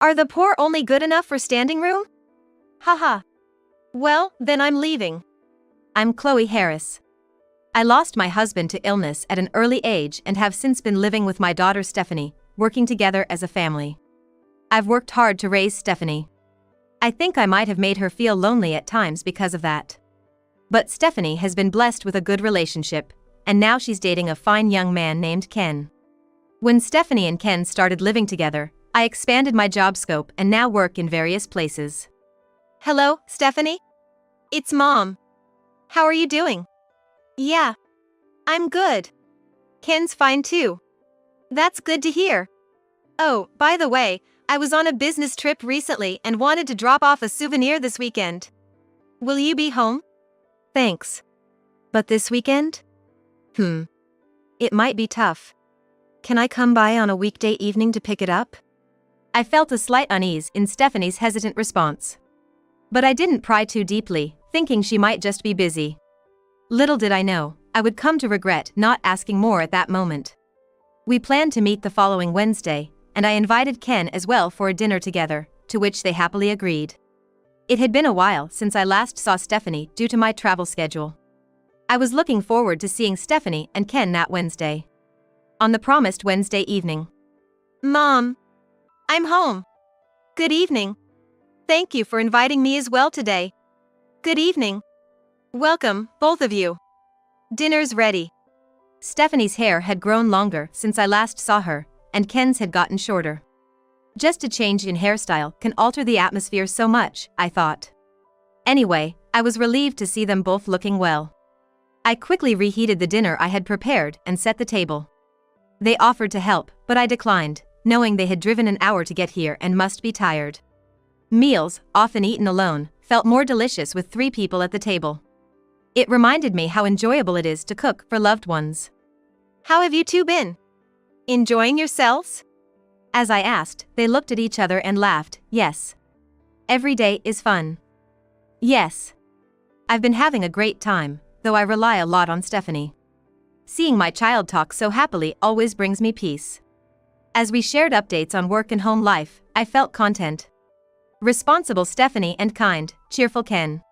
Are the poor only good enough for standing room? Haha. Well, then I'm leaving. I'm Chloe Harris. I lost my husband to illness at an early age and have since been living with my daughter Stephanie, working together as a family. I've worked hard to raise Stephanie. I think I might have made her feel lonely at times because of that. But Stephanie has been blessed with a good relationship, and now she's dating a fine young man named Ken. When Stephanie and Ken started living together, I expanded my job scope and now work in various places. Hello, Stephanie? It's Mom. How are you doing? Yeah. I'm good. Ken's fine too. That's good to hear. Oh, by the way, I was on a business trip recently and wanted to drop off a souvenir this weekend. Will you be home? Thanks. But this weekend? It might be tough. Can I come by on a weekday evening to pick it up? I felt a slight unease in Stephanie's hesitant response. But I didn't pry too deeply, thinking she might just be busy. Little did I know, I would come to regret not asking more at that moment. We planned to meet the following Wednesday, and I invited Ken as well for a dinner together, to which they happily agreed. It had been a while since I last saw Stephanie due to my travel schedule. I was looking forward to seeing Stephanie and Ken that Wednesday. On the promised Wednesday evening. Mom! I'm home. Good evening. Thank you for inviting me as well today. Good evening. Welcome, both of you. Dinner's ready. Stephanie's hair had grown longer since I last saw her, and Ken's had gotten shorter. Just a change in hairstyle can alter the atmosphere so much, I thought. Anyway, I was relieved to see them both looking well. I quickly reheated the dinner I had prepared and set the table. They offered to help, but I declined, knowing they had driven an hour to get here and must be tired. Meals, often eaten alone, felt more delicious with 3 people at the table. It reminded me how enjoyable it is to cook for loved ones. How have you two been? Enjoying yourselves? As I asked, they looked at each other and laughed. Yes. Every day is fun. Yes. I've been having a great time, though I rely a lot on Stephanie. Seeing my child talk so happily always brings me peace. As we shared updates on work and home life, I felt content. Responsible Stephanie and kind, cheerful Ken.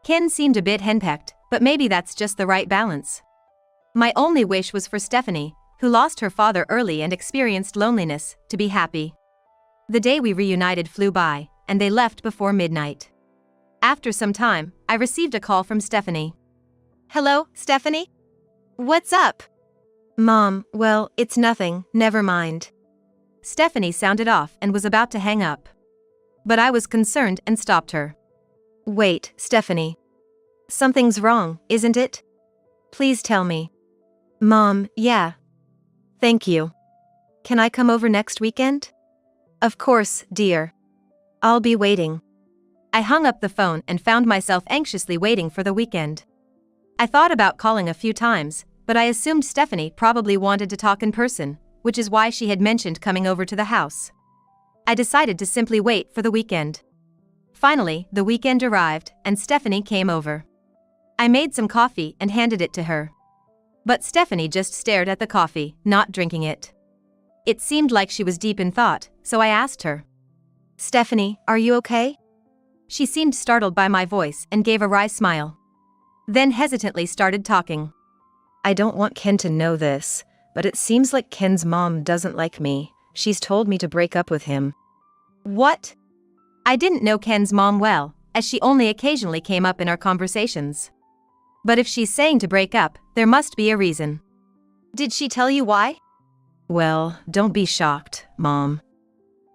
Ken seemed a bit henpecked, but maybe that's just the right balance. My only wish was for Stephanie, who lost her father early and experienced loneliness, to be happy. The day we reunited flew by, and they left before midnight. After some time, I received a call from Stephanie. Hello, Stephanie? What's up? Mom, well, it's nothing, never mind. Stephanie sounded off and was about to hang up. But I was concerned and stopped her. Wait, Stephanie. Something's wrong, isn't it? Please tell me. Mom, yeah. Thank you. Can I come over next weekend? Of course, dear. I'll be waiting. I hung up the phone and found myself anxiously waiting for the weekend. I thought about calling a few times, but I assumed Stephanie probably wanted to talk in person, which is why she had mentioned coming over to the house. I decided to simply wait for the weekend. Finally, the weekend arrived, and Stephanie came over. I made some coffee and handed it to her. But Stephanie just stared at the coffee, not drinking it. It seemed like she was deep in thought, so I asked her. Stephanie, are you okay? She seemed startled by my voice and gave a wry smile. Then hesitantly started talking. I don't want Ken to know this, but it seems like Ken's mom doesn't like me. She's told me to break up with him. What? I didn't know Ken's mom well, as she only occasionally came up in our conversations. But if she's saying to break up, there must be a reason. Did she tell you why? Well, don't be shocked, Mom.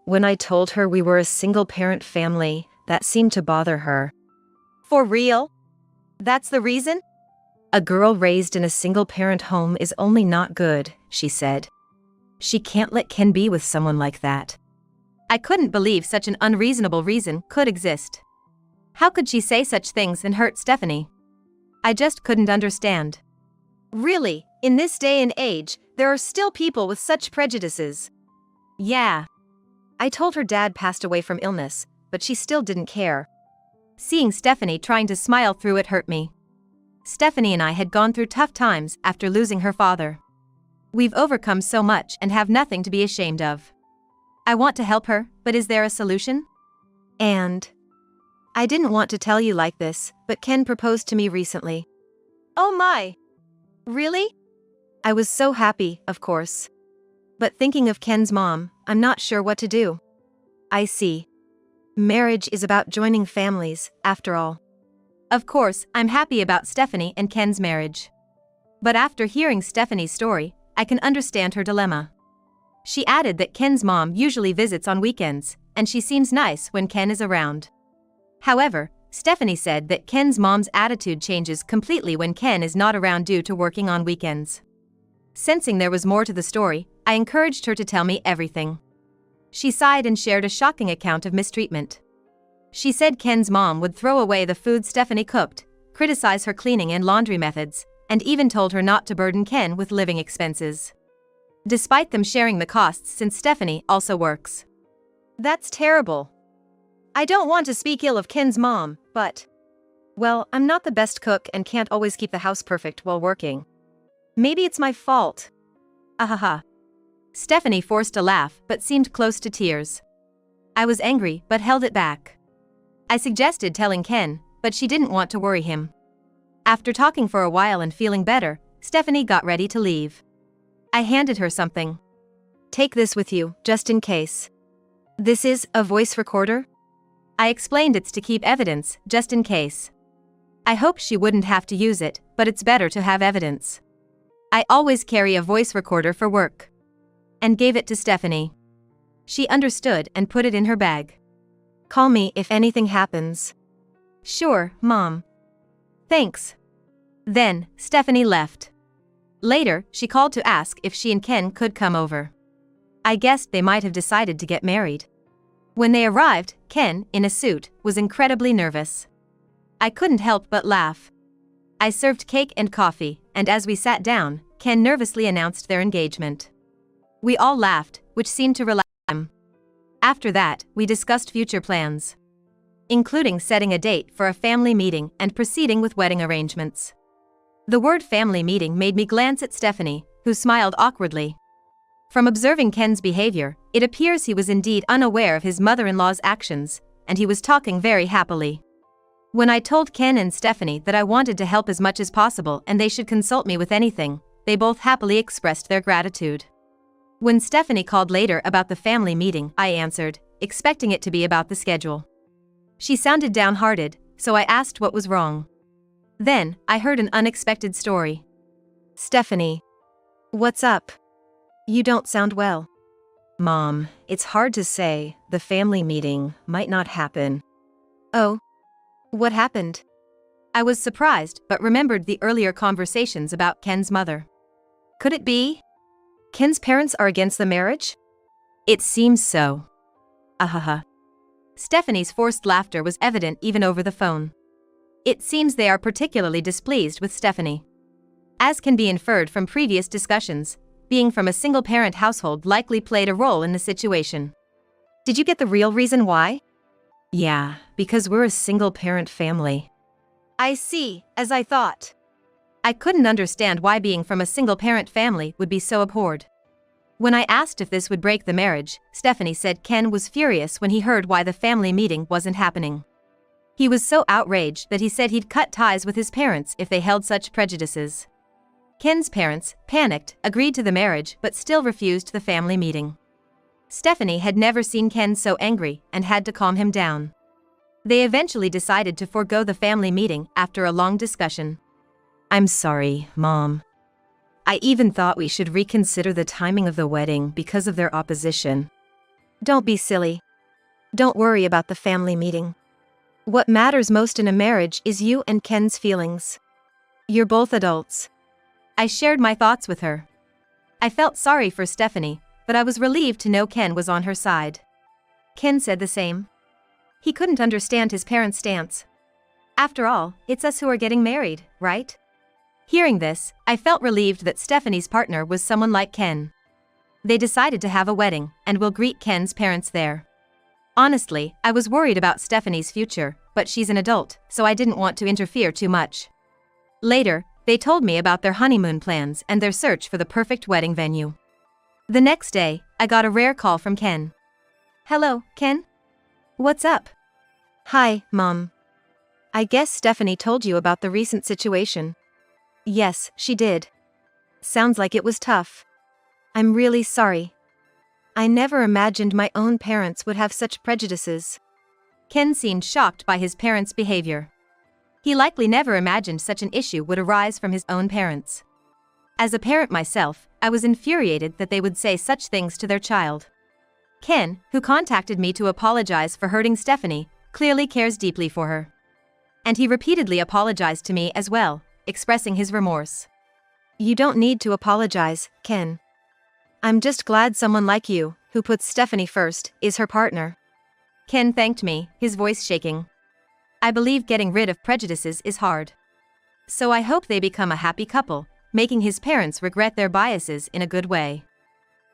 When I told her we were a single-parent family, that seemed to bother her. For real? That's the reason? A girl raised in a single-parent home is only not good, she said. She can't let Ken be with someone like that. I couldn't believe such an unreasonable reason could exist. How could she say such things and hurt Stephanie? I just couldn't understand. Really, in this day and age, there are still people with such prejudices. Yeah. I told her dad passed away from illness, but she still didn't care. Seeing Stephanie trying to smile through it hurt me. Stephanie and I had gone through tough times after losing her father. We've overcome so much and have nothing to be ashamed of. I want to help her, but is there a solution? And I didn't want to tell you like this, but Ken proposed to me recently. Oh my! Really? I was so happy, of course. But thinking of Ken's mom, I'm not sure what to do. I see. Marriage is about joining families, after all. Of course, I'm happy about Stephanie and Ken's marriage. But after hearing Stephanie's story, I can understand her dilemma. She added that Ken's mom usually visits on weekends, and she seems nice when Ken is around. However, Stephanie said that Ken's mom's attitude changes completely when Ken is not around due to working on weekends. Sensing there was more to the story, I encouraged her to tell me everything. She sighed and shared a shocking account of mistreatment. She said Ken's mom would throw away the food Stephanie cooked, criticize her cleaning and laundry methods, and even told her not to burden Ken with living expenses. Despite them sharing the costs since Stephanie also works. That's terrible. I don't want to speak ill of Ken's mom, but well, I'm not the best cook and can't always keep the house perfect while working. Maybe it's my fault. Ahaha. Stephanie forced a laugh but seemed close to tears. I was angry but held it back. I suggested telling Ken, but she didn't want to worry him. After talking for a while and feeling better, Stephanie got ready to leave. I handed her something. Take this with you, just in case. This is a voice recorder? I explained it's to keep evidence, just in case. I hoped she wouldn't have to use it, but it's better to have evidence. I always carry a voice recorder for work. And gave it to Stephanie. She understood and put it in her bag. Call me if anything happens. Sure, Mom. Thanks. Then, Stephanie left. Later, she called to ask if she and Ken could come over. I guessed they might have decided to get married. When they arrived, Ken, in a suit, was incredibly nervous. I couldn't help but laugh. I served cake and coffee, and as we sat down, Ken nervously announced their engagement. We all laughed, which seemed to relax him. After that, we discussed future plans, including setting a date for a family meeting and proceeding with wedding arrangements. The word family meeting made me glance at Stephanie, who smiled awkwardly. From observing Ken's behavior, it appears he was indeed unaware of his mother-in-law's actions, and he was talking very happily. When I told Ken and Stephanie that I wanted to help as much as possible and they should consult me with anything, they both happily expressed their gratitude. When Stephanie called later about the family meeting, I answered, expecting it to be about the schedule. She sounded downhearted, so I asked what was wrong. Then, I heard an unexpected story. Stephanie. What's up? You don't sound well. Mom, it's hard to say, the family meeting might not happen. Oh? What happened? I was surprised but remembered the earlier conversations about Ken's mother. Could it be? Ken's parents are against the marriage? It seems so. Ahaha. Stephanie's forced laughter was evident even over the phone. It seems they are particularly displeased with Stephanie. As can be inferred from previous discussions, being from a single-parent household likely played a role in the situation. Did you get the real reason why? Yeah, because we're a single-parent family. I see, as I thought. I couldn't understand why being from a single-parent family would be so abhorred. When I asked if this would break the marriage, Stephanie said Ken was furious when he heard why the family meeting wasn't happening. He was so outraged that he said he'd cut ties with his parents if they held such prejudices. Ken's parents, panicked, agreed to the marriage but still refused the family meeting. Stephanie had never seen Ken so angry and had to calm him down. They eventually decided to forego the family meeting after a long discussion. I'm sorry, Mom. I even thought we should reconsider the timing of the wedding because of their opposition. Don't be silly. Don't worry about the family meeting. What matters most in a marriage is you and Ken's feelings. You're both adults. I shared my thoughts with her. I felt sorry for Stephanie, but I was relieved to know Ken was on her side. Ken said the same. He couldn't understand his parents' stance. After all, it's us who are getting married, right? Hearing this, I felt relieved that Stephanie's partner was someone like Ken. They decided to have a wedding, and will greet Ken's parents there. Honestly, I was worried about Stephanie's future, but she's an adult, so I didn't want to interfere too much. Later, they told me about their honeymoon plans and their search for the perfect wedding venue. The next day, I got a rare call from Ken. Hello, Ken? What's up? Hi, Mom. I guess Stephanie told you about the recent situation. Yes, she did. Sounds like it was tough. I'm really sorry. I never imagined my own parents would have such prejudices. Ken seemed shocked by his parents' behavior. He likely never imagined such an issue would arise from his own parents. As a parent myself, I was infuriated that they would say such things to their child. Ken, who contacted me to apologize for hurting Stephanie, clearly cares deeply for her. And he repeatedly apologized to me as well, expressing his remorse. You don't need to apologize, Ken. I'm just glad someone like you, who puts Stephanie first, is her partner. Ken thanked me, his voice shaking. I believe getting rid of prejudices is hard. So I hope they become a happy couple, making his parents regret their biases in a good way.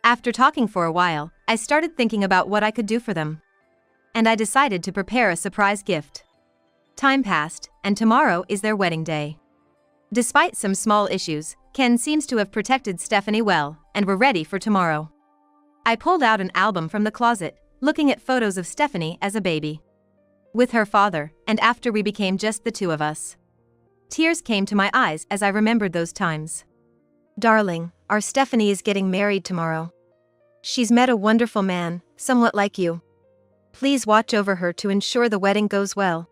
After talking for a while, I started thinking about what I could do for them. And I decided to prepare a surprise gift. Time passed, and tomorrow is their wedding day. Despite some small issues, Ken seems to have protected Stephanie well, and we're ready for tomorrow. I pulled out an album from the closet, looking at photos of Stephanie as a baby. With her father, and after we became just the two of us. Tears came to my eyes as I remembered those times. Darling, our Stephanie is getting married tomorrow. She's met a wonderful man, somewhat like you. Please watch over her to ensure the wedding goes well.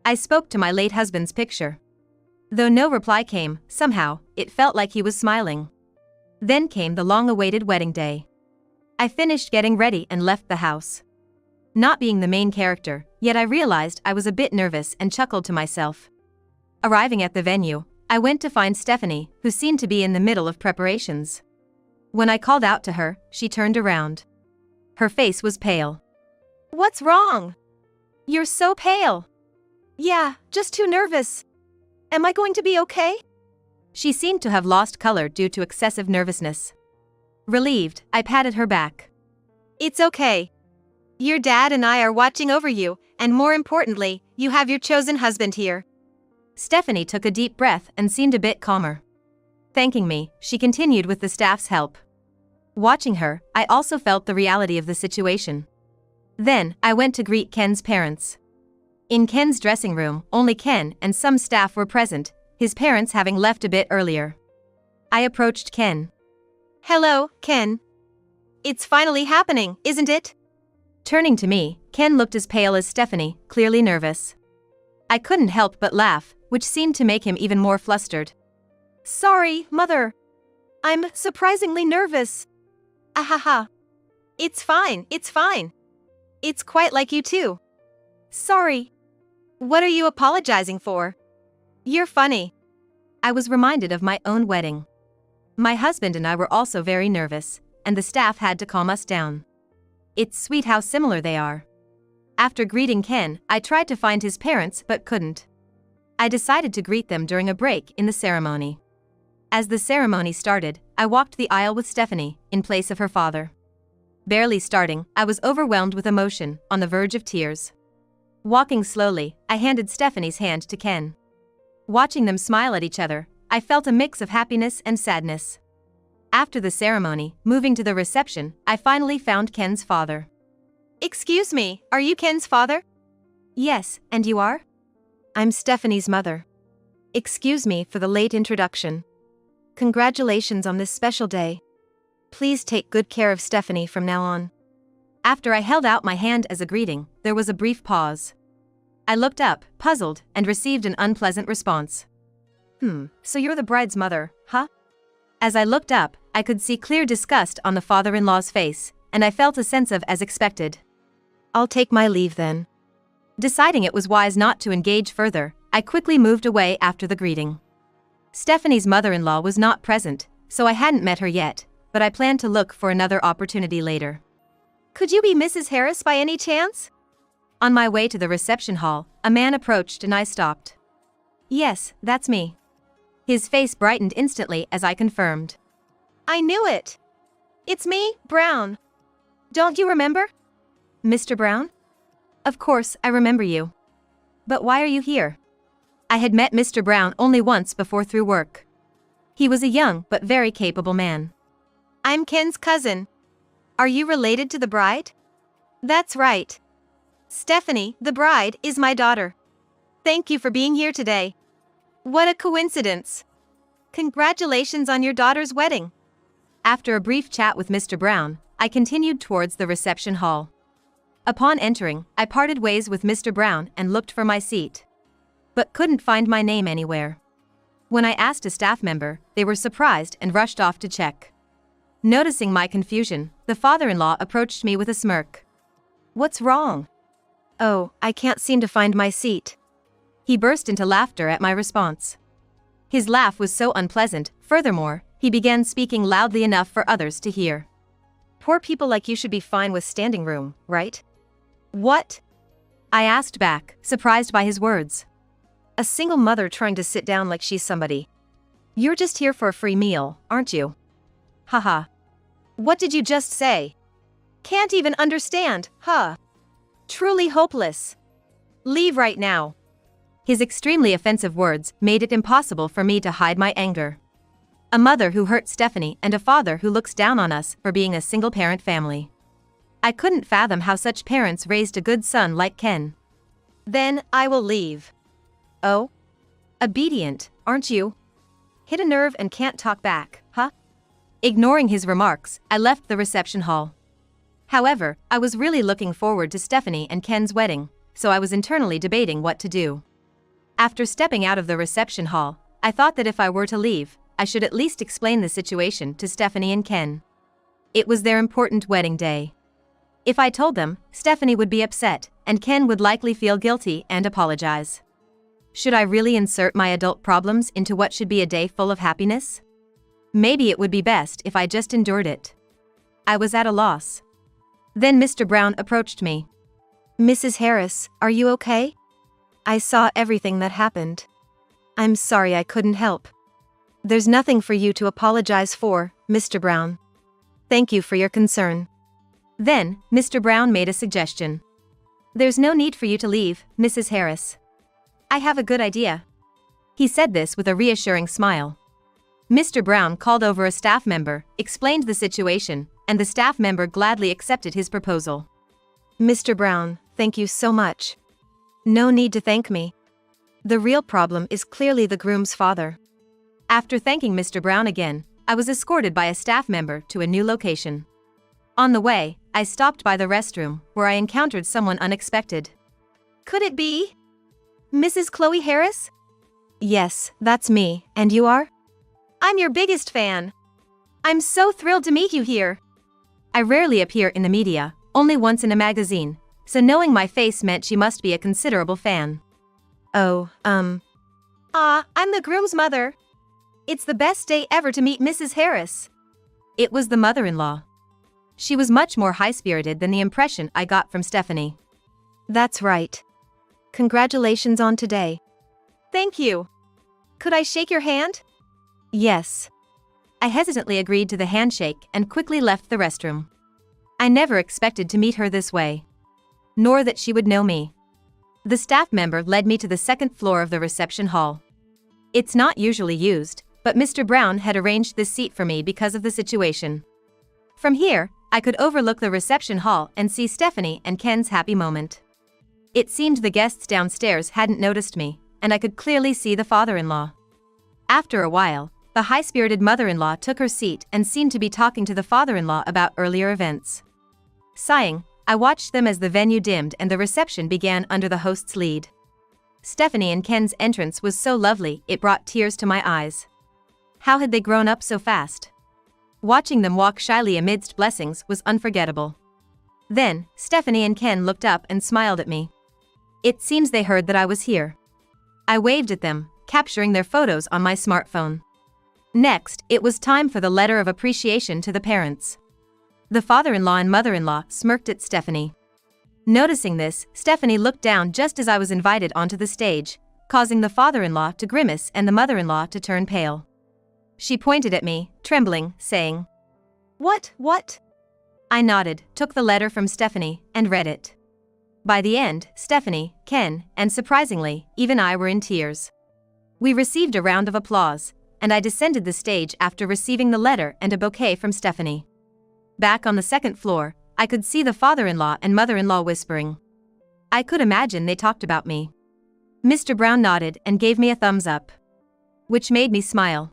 I spoke to my late husband's picture. Though no reply came, somehow, it felt like he was smiling. Then came the long-awaited wedding day. I finished getting ready and left the house. Not being the main character, yet I realized I was a bit nervous and chuckled to myself. Arriving at the venue, I went to find Stephanie, who seemed to be in the middle of preparations. When I called out to her, she turned around. Her face was pale. What's wrong? You're so pale. Yeah, just too nervous. Am I going to be okay? She seemed to have lost color due to excessive nervousness. Relieved, I patted her back. It's okay. Your dad and I are watching over you, and more importantly, you have your chosen husband here. Stephanie took a deep breath and seemed a bit calmer. Thanking me, she continued with the staff's help. Watching her, I also felt the reality of the situation. Then, I went to greet Ken's parents. In Ken's dressing room, only Ken and some staff were present, his parents having left a bit earlier. I approached Ken. Hello, Ken. It's finally happening, isn't it? Turning to me, Ken looked as pale as Stephanie, clearly nervous. I couldn't help but laugh, which seemed to make him even more flustered. Sorry, Mother. I'm surprisingly nervous. Ahaha. It's fine, it's fine. It's quite like you too. Sorry. What are you apologizing for? You're funny. I was reminded of my own wedding. My husband and I were also very nervous, and the staff had to calm us down. It's sweet how similar they are. After greeting Ken, I tried to find his parents but couldn't. I decided to greet them during a break in the ceremony. As the ceremony started, I walked the aisle with Stephanie, in place of her father. Barely starting, I was overwhelmed with emotion, on the verge of tears. Walking slowly, I handed Stephanie's hand to Ken. Watching them smile at each other, I felt a mix of happiness and sadness. After the ceremony, moving to the reception, I finally found Ken's father. Excuse me, are you Ken's father? Yes, and you are? I'm Stephanie's mother. Excuse me for the late introduction. Congratulations on this special day. Please take good care of Stephanie from now on. After I held out my hand as a greeting, there was a brief pause. I looked up, puzzled, and received an unpleasant response. So you're the bride's mother, huh? As I looked up, I could see clear disgust on the father-in-law's face, and I felt a sense of as expected. I'll take my leave then. Deciding it was wise not to engage further, I quickly moved away after the greeting. Stephanie's mother-in-law was not present, so I hadn't met her yet, but I planned to look for another opportunity later. Could you be Mrs. Harris by any chance? On my way to the reception hall, a man approached and I stopped. Yes, that's me. His face brightened instantly as I confirmed. I knew it. It's me, Brown. Don't you remember? Mr. Brown? Of course, I remember you. But why are you here? I had met Mr. Brown only once before through work. He was a young but very capable man. I'm Ken's cousin. Are you related to the bride? That's right. Stephanie, the bride, is my daughter. Thank you for being here today. What a coincidence. Congratulations on your daughter's wedding. After a brief chat with Mr. Brown, I continued towards the reception hall. Upon entering, I parted ways with Mr. Brown and looked for my seat, but couldn't find my name anywhere. When I asked a staff member, they were surprised and rushed off to check. Noticing my confusion, the father-in-law approached me with a smirk. "What's wrong?" "Oh, I can't seem to find my seat." He burst into laughter at my response. His laugh was so unpleasant. Furthermore, he began speaking loudly enough for others to hear. "Poor people like you should be fine with standing room, right?" "What?" I asked back, surprised by his words. "A single mother trying to sit down like she's somebody. You're just here for a free meal, aren't you?" Haha. What did you just say? Can't even understand, huh? Truly hopeless. Leave right now. His extremely offensive words made it impossible for me to hide my anger. A mother who hurt Stephanie and a father who looks down on us for being a single-parent family. I couldn't fathom how such parents raised a good son like Ken. "Then, I will leave." "Oh? Obedient, aren't you? Hit a nerve and can't talk back, huh?" Ignoring his remarks, I left the reception hall. However, I was really looking forward to Stephanie and Ken's wedding, so I was internally debating what to do. After stepping out of the reception hall, I thought that if I were to leave, I should at least explain the situation to Stephanie and Ken. It was their important wedding day. If I told them, Stephanie would be upset, and Ken would likely feel guilty and apologize. Should I really insert my adult problems into what should be a day full of happiness? Maybe it would be best if I just endured it. I was at a loss. Then Mr. Brown approached me. "Mrs. Harris, are you okay? I saw everything that happened. I'm sorry I couldn't help." "There's nothing for you to apologize for, Mr. Brown. Thank you for your concern." Then, Mr. Brown made a suggestion. "There's no need for you to leave, Mrs. Harris. I have a good idea." He said this with a reassuring smile. Mr. Brown called over a staff member, explained the situation, and the staff member gladly accepted his proposal. "Mr. Brown, thank you so much. No need to thank me. The real problem is clearly the groom's father." After thanking Mr. Brown again, I was escorted by a staff member to a new location. On the way, I stopped by the restroom, where I encountered someone unexpected. "Could it be Mrs. Chloe Harris?" "Yes, that's me, and you are?" "I'm your biggest fan. I'm so thrilled to meet you here." I rarely appear in the media, only once in a magazine, so knowing my face meant she must be a considerable fan. "Oh, I'm the groom's mother. It's the best day ever to meet Mrs. Harris." It was the mother-in-law. She was much more high-spirited than the impression I got from Stephanie. "That's right. Congratulations on today." "Thank you. Could I shake your hand?" "Yes." I hesitantly agreed to the handshake and quickly left the restroom. I never expected to meet her this way. Nor that she would know me. The staff member led me to the second floor of the reception hall. It's not usually used, but Mr. Brown had arranged this seat for me because of the situation. From here, I could overlook the reception hall and see Stephanie and Ken's happy moment. It seemed the guests downstairs hadn't noticed me, and I could clearly see the father-in-law. After a while, the high-spirited mother-in-law took her seat and seemed to be talking to the father-in-law about earlier events. Sighing, I watched them as the venue dimmed and the reception began under the host's lead. Stephanie and Ken's entrance was so lovely it brought tears to my eyes. How had they grown up so fast? Watching them walk shyly amidst blessings was unforgettable. Then, Stephanie and Ken looked up and smiled at me. It seems they heard that I was here. I waved at them, capturing their photos on my smartphone. Next, it was time for the letter of appreciation to the parents. The father-in-law and mother-in-law smirked at Stephanie. Noticing this, Stephanie looked down just as I was invited onto the stage, causing the father-in-law to grimace and the mother-in-law to turn pale. She pointed at me, trembling, saying, What? I nodded, took the letter from Stephanie, and read it. By the end, Stephanie, Ken, and surprisingly, even I were in tears. We received a round of applause, and I descended the stage after receiving the letter and a bouquet from Stephanie. Back on the second floor, I could see the father-in-law and mother-in-law whispering. I could imagine they talked about me. Mr. Brown nodded and gave me a thumbs up, which made me smile.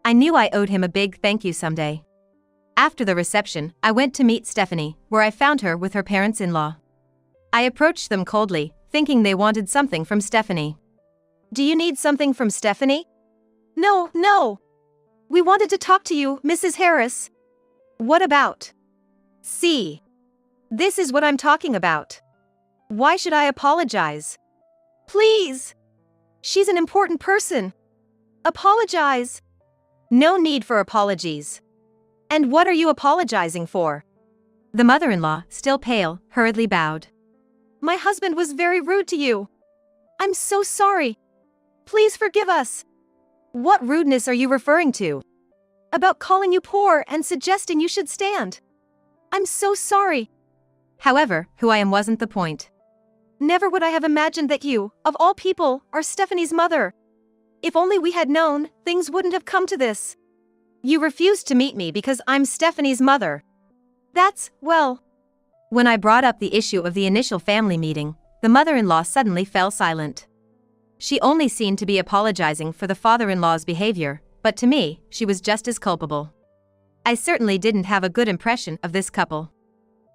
I knew I owed him a big thank you someday. After the reception, I went to meet Stephanie, where I found her with her parents-in-law. I approached them coldly, thinking they wanted something from Stephanie. Do you need something from Stephanie? No. We wanted to talk to you, Mrs. Harris. What about? See. This is what I'm talking about. Why should I apologize? Please. She's an important person. Apologize. No need for apologies. And what are you apologizing for? The mother-in-law, still pale, hurriedly bowed. My husband was very rude to you. I'm so sorry. Please forgive us. What rudeness are you referring to? About calling you poor and suggesting you should stand. I'm so sorry. However, who I am wasn't the point. Never would I have imagined that you, of all people, are Stephanie's mother. If only we had known, things wouldn't have come to this. You refused to meet me because I'm Stephanie's mother. That's, well. When I brought up the issue of the initial family meeting, the mother-in-law suddenly fell silent. She only seemed to be apologizing for the father-in-law's behavior, but to me, she was just as culpable. I certainly didn't have a good impression of this couple.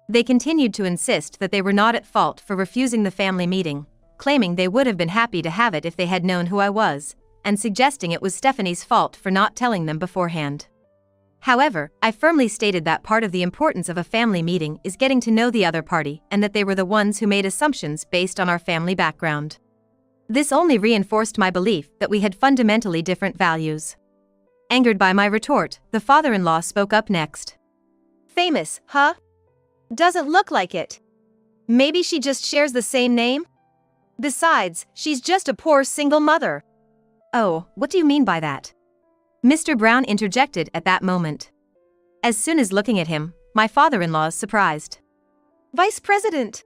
They continued to insist that they were not at fault for refusing the family meeting, claiming they would have been happy to have it if they had known who I was, and suggesting it was Stephanie's fault for not telling them beforehand. However, I firmly stated that part of the importance of a family meeting is getting to know the other party and that they were the ones who made assumptions based on our family background. This only reinforced my belief that we had fundamentally different values. Angered by my retort, the father-in-law spoke up next. Famous, huh? Doesn't look like it. Maybe she just shares the same name? Besides, she's just a poor single mother. Oh, what do you mean by that? Mr. Brown interjected at that moment. As soon as looking at him, my father-in-law is surprised. Vice President?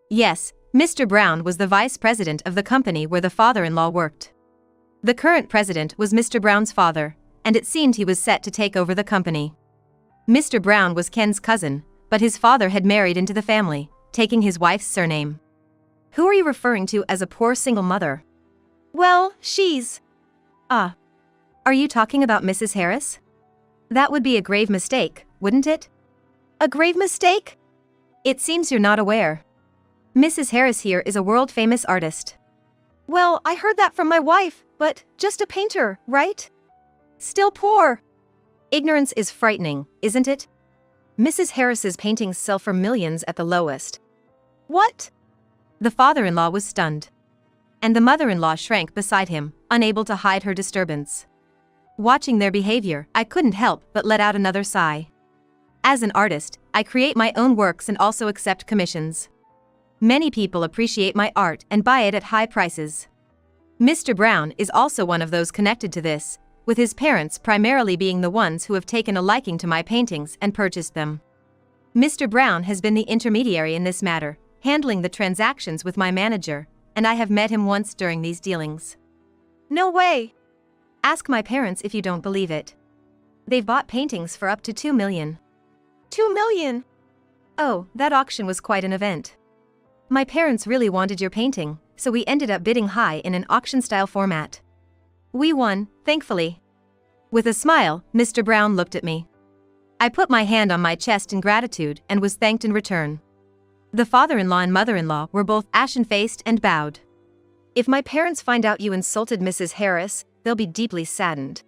Yes, Mr. Brown was the vice president of the company where the father-in-law worked. The current president was Mr. Brown's father, and it seemed he was set to take over the company. Mr. Brown was Ken's cousin, but his father had married into the family, taking his wife's surname. Who are you referring to as a poor single mother? Well, she's... Are you talking about Mrs. Harris? That would be a grave mistake, wouldn't it? A grave mistake? It seems you're not aware. Mrs. Harris here is a world-famous artist. Well, I heard that from my wife, but just a painter, right? Still poor. Ignorance is frightening, isn't it? Mrs. Harris's paintings sell for millions at the lowest. What? The father-in-law was stunned. And the mother-in-law shrank beside him, unable to hide her disturbance. Watching their behavior, I couldn't help but let out another sigh. As an artist, I create my own works and also accept commissions. Many people appreciate my art and buy it at high prices. Mr. Brown is also one of those connected to this, with his parents primarily being the ones who have taken a liking to my paintings and purchased them. Mr. Brown has been the intermediary in this matter, handling the transactions with my manager, and I have met him once during these dealings. No way! Ask my parents if you don't believe it. They've bought paintings for up to $2 million. $2 million? Oh, that auction was quite an event. My parents really wanted your painting, so we ended up bidding high in an auction-style format. We won, thankfully. With a smile, Mr. Brown looked at me. I put my hand on my chest in gratitude and was thanked in return. The father-in-law and mother-in-law were both ashen-faced and bowed. If my parents find out you insulted Mrs. Harris, they'll be deeply saddened.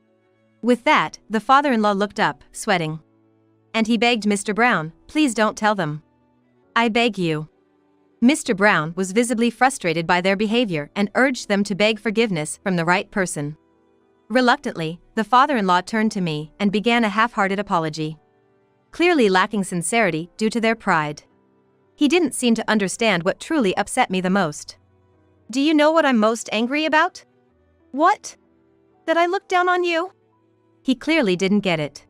With that, the father-in-law looked up, sweating. And he begged Mr. Brown, please don't tell them. I beg you. Mr. Brown was visibly frustrated by their behavior and urged them to beg forgiveness from the right person. Reluctantly, the father-in-law turned to me and began a half-hearted apology. Clearly lacking sincerity due to their pride. He didn't seem to understand what truly upset me the most. Do you know what I'm most angry about? What? That I looked down on you? He clearly didn't get it.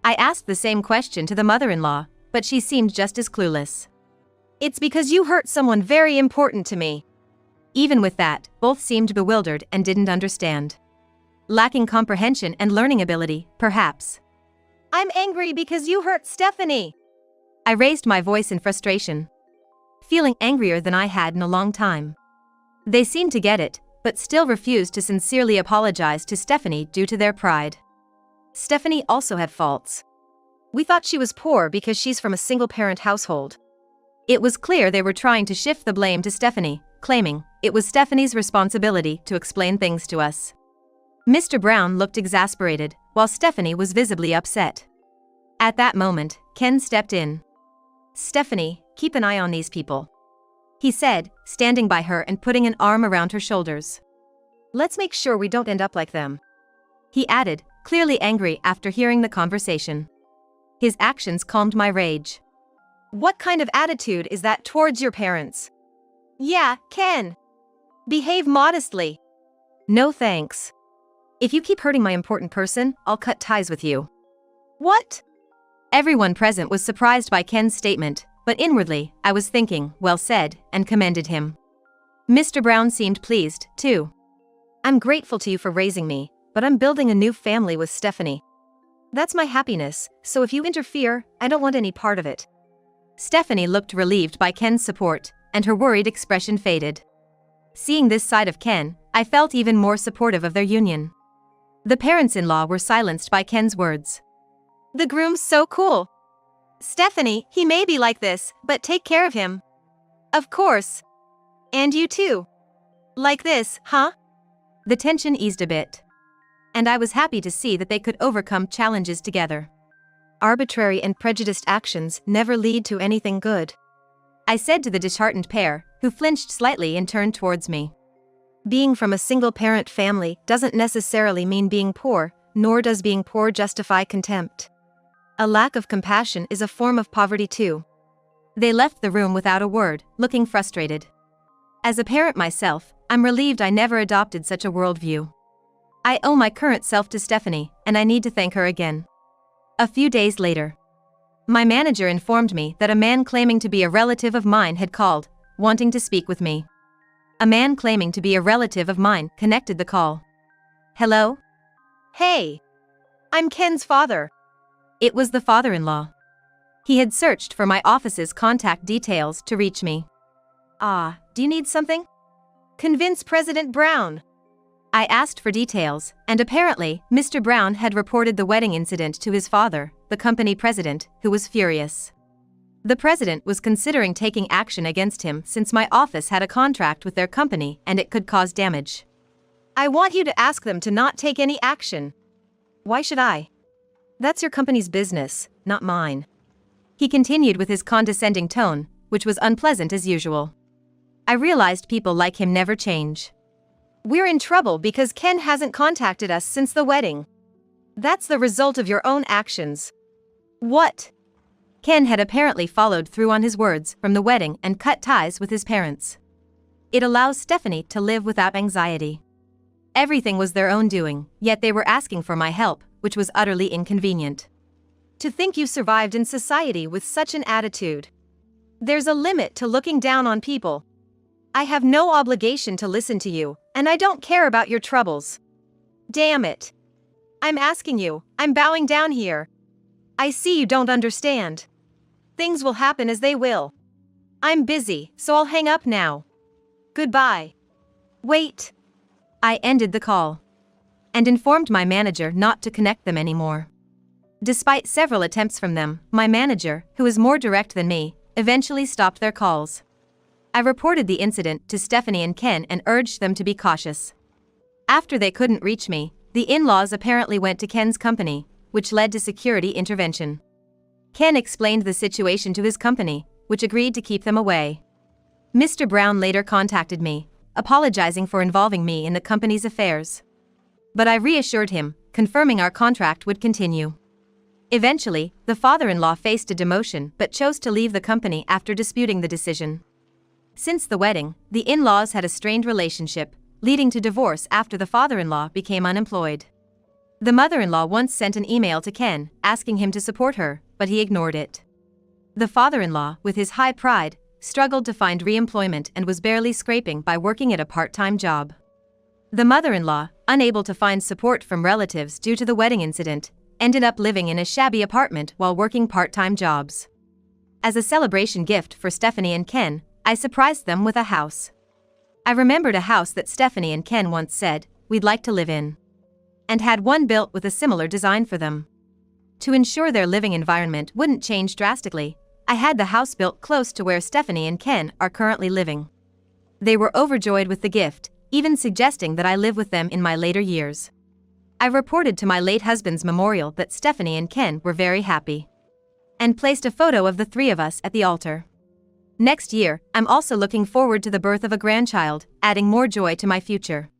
I asked the same question to the mother-in-law, but she seemed just as clueless. It's because you hurt someone very important to me. Even with that, both seemed bewildered and didn't understand. Lacking comprehension and learning ability, perhaps. I'm angry because you hurt Stephanie. I raised my voice in frustration, feeling angrier than I had in a long time. They seemed to get it, but still refused to sincerely apologize to Stephanie due to their pride. Stephanie also had faults. We thought she was poor because she's from a single-parent household. It was clear they were trying to shift the blame to Stephanie, claiming it was Stephanie's responsibility to explain things to us. Mr. Brown looked exasperated, while Stephanie was visibly upset. At that moment, Ken stepped in. "Stephanie, keep an eye on these people," he said, standing by her and putting an arm around her shoulders. "Let's make sure we don't end up like them," he added, clearly angry after hearing the conversation. His actions calmed my rage. "What kind of attitude is that towards your parents?" "Yeah, Ken. Behave modestly." "No thanks. If you keep hurting my important person, I'll cut ties with you." "What?" Everyone present was surprised by Ken's statement, but inwardly, I was thinking, well said, and commended him. Mr. Brown seemed pleased, too. "I'm grateful to you for raising me, but I'm building a new family with Stephanie. That's my happiness, so if you interfere, I don't want any part of it." Stephanie looked relieved by Ken's support, and her worried expression faded. Seeing this side of Ken, I felt even more supportive of their union. The parents-in-law were silenced by Ken's words. "The groom's so cool. Stephanie, he may be like this, but take care of him." "Of course. And you too. Like this, huh?" The tension eased a bit. And I was happy to see that they could overcome challenges together. Arbitrary and prejudiced actions never lead to anything good, I said to the disheartened pair, who flinched slightly and turned towards me. Being from a single-parent family doesn't necessarily mean being poor, nor does being poor justify contempt. A lack of compassion is a form of poverty too. They left the room without a word, looking frustrated. As a parent myself, I'm relieved I never adopted such a worldview. I owe my current self to Stephanie, and I need to thank her again. A few days later, my manager informed me that a man claiming to be a relative of mine had called, wanting to speak with me. A man claiming to be a relative of mine connected the call. "Hello? Hey. I'm Ken's father." It was the father-in-law. He had searched for my office's contact details to reach me. "Ah, do you need something?" "Convince President Brown." I asked for details, and apparently, Mr. Brown had reported the wedding incident to his father, the company president, who was furious. The president was considering taking action against him since my office had a contract with their company and it could cause damage. "I want you to ask them to not take any action." "Why should I? That's your company's business, not mine." He continued with his condescending tone, which was unpleasant as usual. I realized people like him never change. "We're in trouble because Ken hasn't contacted us since the wedding. That's the result of your own actions." "What?" Ken had apparently followed through on his words from the wedding and cut ties with his parents. It allows Stephanie to live without anxiety. Everything was their own doing, yet they were asking for my help, which was utterly inconvenient. "To think you survived in society with such an attitude. There's a limit to looking down on people. I have no obligation to listen to you, and I don't care about your troubles. Damn it. I'm asking you, I'm bowing down here. I see you don't understand. Things will happen as they will. I'm busy, so I'll hang up now. Goodbye." "Wait." I ended the call and informed my manager not to connect them anymore. Despite several attempts from them, my manager, who is more direct than me, eventually stopped their calls. I reported the incident to Stephanie and Ken and urged them to be cautious. After they couldn't reach me, the in-laws apparently went to Ken's company, which led to security intervention. Ken explained the situation to his company, which agreed to keep them away. Mr. Brown later contacted me, apologizing for involving me in the company's affairs. But I reassured him, confirming our contract would continue. Eventually, the father-in-law faced a demotion but chose to leave the company after disputing the decision. Since the wedding, the in-laws had a strained relationship, leading to divorce after the father-in-law became unemployed. The mother-in-law once sent an email to Ken, asking him to support her, but he ignored it. The father-in-law, with his high pride, struggled to find re-employment and was barely scraping by working at a part-time job. The mother-in-law, unable to find support from relatives due to the wedding incident, ended up living in a shabby apartment while working part-time jobs. As a celebration gift for Stephanie and Ken, I surprised them with a house. I remembered a house that Stephanie and Ken once said we'd like to live in, and had one built with a similar design for them. To ensure their living environment wouldn't change drastically, I had the house built close to where Stephanie and Ken are currently living. They were overjoyed with the gift, even suggesting that I live with them in my later years. I reported to my late husband's memorial that Stephanie and Ken were very happy, and placed a photo of the three of us at the altar. Next year, I'm also looking forward to the birth of a grandchild, adding more joy to my future.